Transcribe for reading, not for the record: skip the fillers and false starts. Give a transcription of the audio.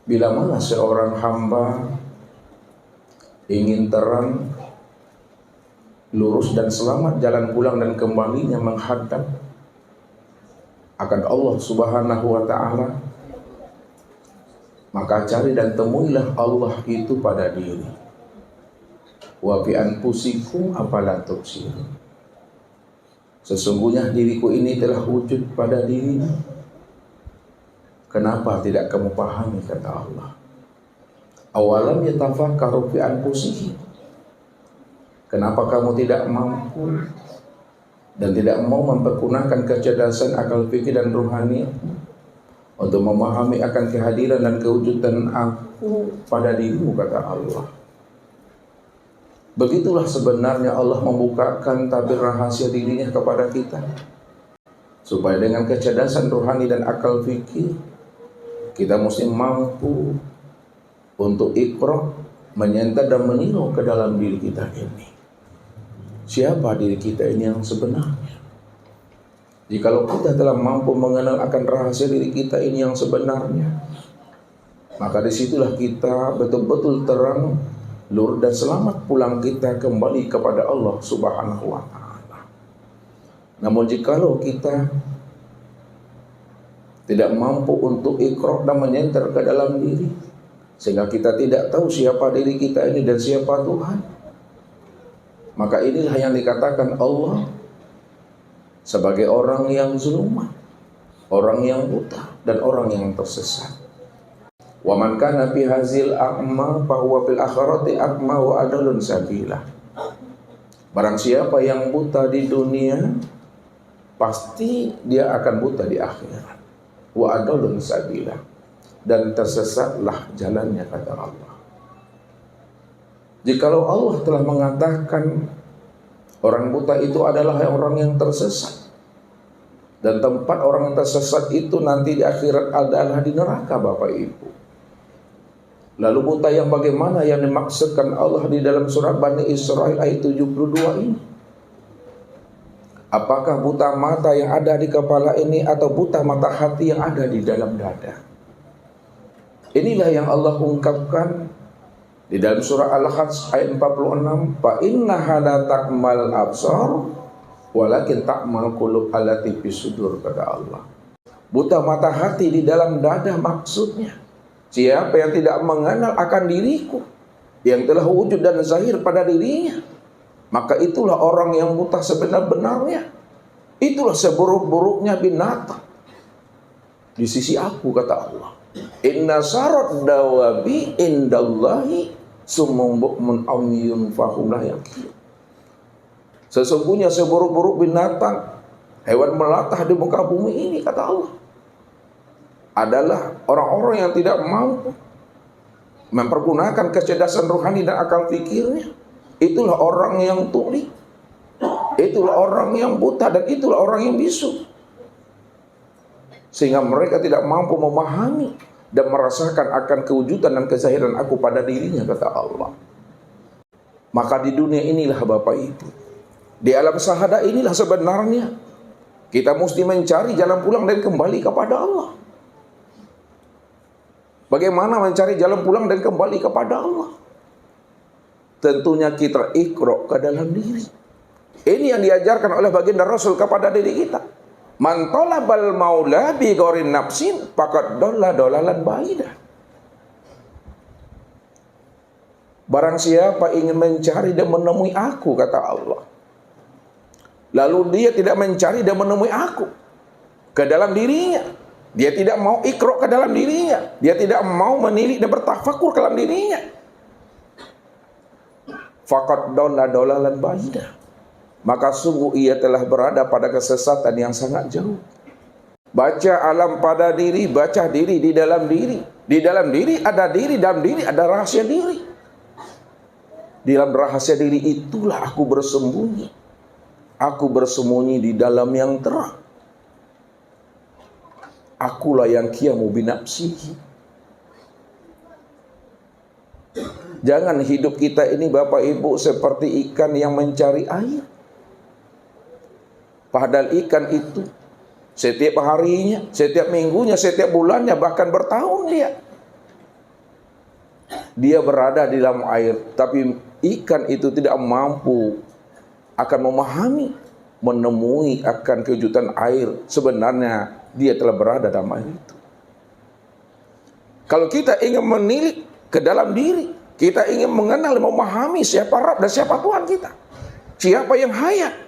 Bila mana seorang hamba ingin terang, lurus dan selamat jalan pulang dan kembalinya menghadap akan Allah Subhanahu wa ta'ala, maka cari dan temuilah Allah itu pada diri. Wa bi anfusikum afala tubsirun. Sesungguhnya diriku ini telah wujud pada dirimu. Kenapa tidak kamu pahami, kata Allah. Awalam yatafakkaru fi anfusihim. Kenapa kamu tidak mampu dan tidak mau mempergunakan kecerdasan akal fikir dan rohani untuk memahami akan kehadiran dan kewujudan aku pada dirimu, kata Allah. Begitulah sebenarnya Allah membukakan tabir rahasia dirinya kepada kita, supaya dengan kecerdasan rohani dan akal fikir kita mesti mampu untuk iqra, menyenter dan meniru ke dalam diri kita ini. Siapa diri kita ini yang sebenarnya? Jikalau kita telah mampu mengenal akan rahasia diri kita ini yang sebenarnya, maka disitulah kita betul-betul terang, lurus dan selamat pulang kita kembali kepada Allah Subhanahu wa ta'ala. Namun jikalau kita tidak mampu untuk iqra dan menyenter ke dalam diri, sehingga kita tidak tahu siapa diri kita ini dan siapa Tuhan, maka inilah yang dikatakan Allah sebagai orang yang zulumah, orang yang buta, dan orang yang tersesat. Wa man kana fi hazil a'ma fa huwa fil akhirati a'ma wa adallun sabila. Barang siapa yang buta di dunia, pasti dia akan buta di akhirat. Wa adallun sabila, dan tersesatlah jalannya, kata Allah. Jikalau Allah telah mengatakan orang buta itu adalah orang yang tersesat, dan tempat orang yang tersesat itu nanti di akhirat adalah di neraka, Bapak Ibu. Lalu buta yang bagaimana yang dimaksudkan Allah di dalam surat Bani Israil ayat 72 ini? Apakah buta mata yang ada di kepala ini atau buta mata hati yang ada di dalam dada? Inilah yang Allah ungkapkan di dalam surah Al-Hajj ayat 46, fa innaha la ta'mal absar walakin ta'mal qulub allati fis sudur, kata Allah. Buta mata hati di dalam dada maksudnya siapa yang tidak mengenal akan diriku yang telah wujud dan zahir pada dirinya, maka itulah orang yang buta sebenar-benarnya. Itulah seburuk-buruknya binatang di sisi aku, kata Allah. Inna syarat dawabi indallahi summun bukmun umyun fahum la yaqilun. Sesungguhnya seburuk-buruk binatang, hewan melata di muka bumi ini, kata Allah, adalah orang-orang yang tidak mampu mempergunakan kecerdasan rohani dan akal fikirnya. Itulah orang yang tuli, itulah orang yang buta, dan itulah orang yang bisu, sehingga mereka tidak mampu memahami dan merasakan akan kewujudan dan kezahiran aku pada dirinya, kata Allah. Maka di dunia inilah, Bapak Ibu, di alam syahadah inilah sebenarnya kita mesti mencari jalan pulang dan kembali kepada Allah. Bagaimana mencari jalan pulang dan kembali kepada Allah? Tentunya kita iqra ke dalam diri. Ini yang diajarkan oleh baginda Rasul kepada diri kita. Man talabal maula bi ghairi nafsin faqad dhalla dhalalan baidah. Barang siapa ingin mencari dan menemui aku, kata Allah, lalu dia tidak mencari dan menemui aku ke dalam dirinya, dia tidak mau iqra ke dalam dirinya, dia tidak mau menilik dan bertafakur ke dalam dirinya, faqad dhalla dhalalan baidah, maka sungguh ia telah berada pada kesesatan yang sangat jauh. Baca alam pada diri, baca diri di dalam diri. Di dalam diri ada diri, dalam diri ada rahasia diri. Di dalam rahasia diri itulah aku bersembunyi. Aku bersembunyi di dalam yang terang. Akulah yang qiyamu binafsihi. Jangan hidup kita ini, Bapak Ibu, seperti ikan yang mencari air. Padahal ikan itu setiap harinya, setiap minggunya, setiap bulannya, bahkan bertahun dia dia berada di dalam air, tapi ikan itu tidak mampu akan memahami, menemui akan kejutan air. Sebenarnya dia telah berada dalam air itu. Kalau kita ingin menilik ke dalam diri, kita ingin mengenal, memahami siapa Rabb dan siapa Tuhan kita, siapa yang hayat,